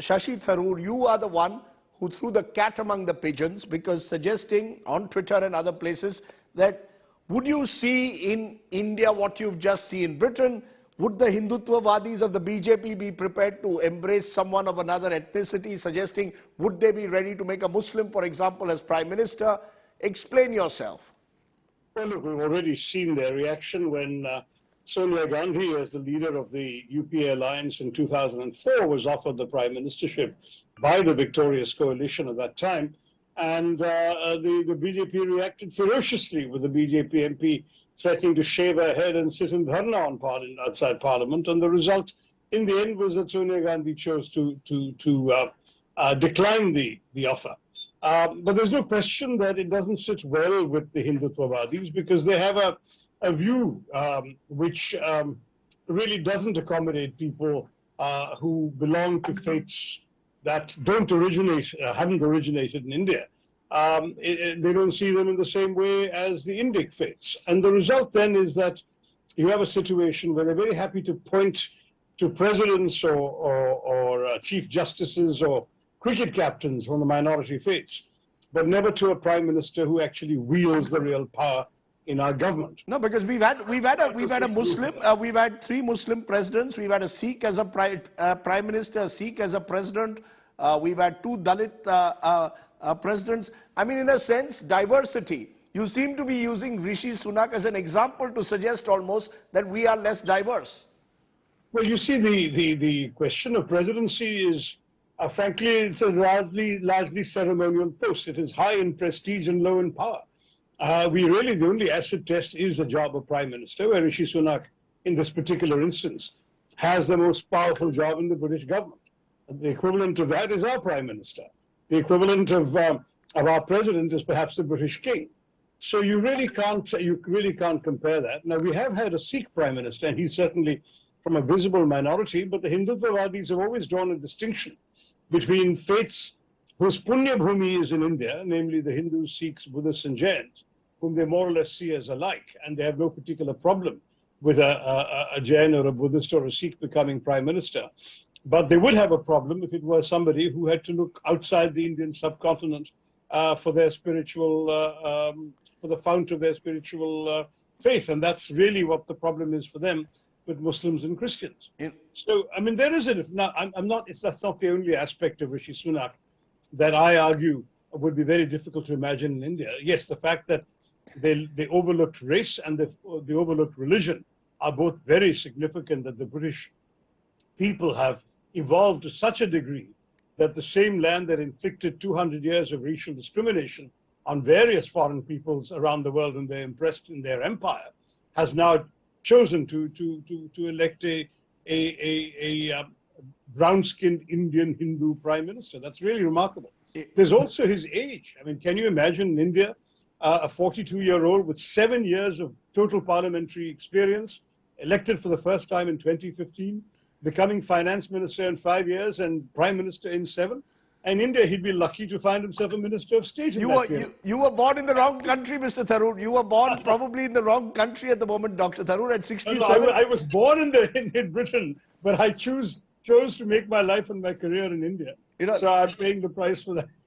Shashi Tharoor, you are the one who threw the cat among the pigeons, because suggesting on Twitter and other places that would you see in India what you've just seen in Britain? Would the Hindutvavadis of the BJP be prepared to embrace someone of another ethnicity, suggesting would they be ready to make a Muslim, for example, as Prime Minister? Explain yourself. Well, look, we've already seen their reaction when Sonia Gandhi, as the leader of the UPA alliance in 2004, was offered the prime ministership by the victorious coalition at that time. And the BJP reacted ferociously, with the BJP MP threatening to shave her head and sit in dharna outside Parliament. And the result, in the end, was that Sonia Gandhi chose to decline the offer. But there's no question that it doesn't sit well with the Hindutvavadis, because they have a view which really doesn't accommodate people who belong to faiths that haven't originated in India. They don't see them in the same way as the Indic faiths. And the result then is that you have a situation where they're very happy to point to presidents or chief justices or cricket captains from the minority faiths, but never to a prime minister who actually wields the real power in our government. No, because we've had a Muslim, we've had 3 Muslim presidents, we've had a Sikh as a prime minister, a Sikh as a president, we've had 2 Dalit presidents. I mean, in a sense, diversity. You seem to be using Rishi Sunak as an example to suggest almost that we are less diverse. Well, you see, the question of presidency is, frankly, it's a largely ceremonial post. It is high in prestige and low in power. The only acid test is the job of Prime Minister, where Rishi Sunak, in this particular instance, has the most powerful job in the British government. The equivalent of that is our Prime Minister. The equivalent of our President is perhaps the British King. So you really can't compare that. Now, we have had a Sikh Prime Minister, and he's certainly from a visible minority, but the Hindutvavadis have always drawn a distinction between faiths whose Punya Bhumi is in India, namely the Hindus, Sikhs, Buddhists and Jains, whom they more or less see as alike, and they have no particular problem with a Jain or a Buddhist or a Sikh becoming Prime Minister. But they would have a problem if it were somebody who had to look outside the Indian subcontinent for their spiritual, for the fount of their spiritual faith. And that's really what the problem is for them with Muslims and Christians. So, I mean, there is now, that's not the only aspect of Rishi Sunak that I argue would be very difficult to imagine in India. Yes, the fact that they overlooked race and they overlooked religion are both very significant, that the British people have evolved to such a degree that the same land that inflicted 200 years of racial discrimination on various foreign peoples around the world when they're impressed in their empire has now chosen to elect a brown-skinned Indian Hindu Prime Minister. That's really remarkable. There's also his age. I mean, can you imagine in India a 42-year-old with 7 years of total parliamentary experience, elected for the first time in 2015, becoming finance minister in 5 years and prime minister in 7? In India, he'd be lucky to find himself a minister of state. You were born in the wrong country, Mr. Tharoor. You were born probably in the wrong country at the moment, Dr. Tharoor, at 67. No, I was born in Britain, but I chose to make my life and my career in India. So I'm paying the price for that.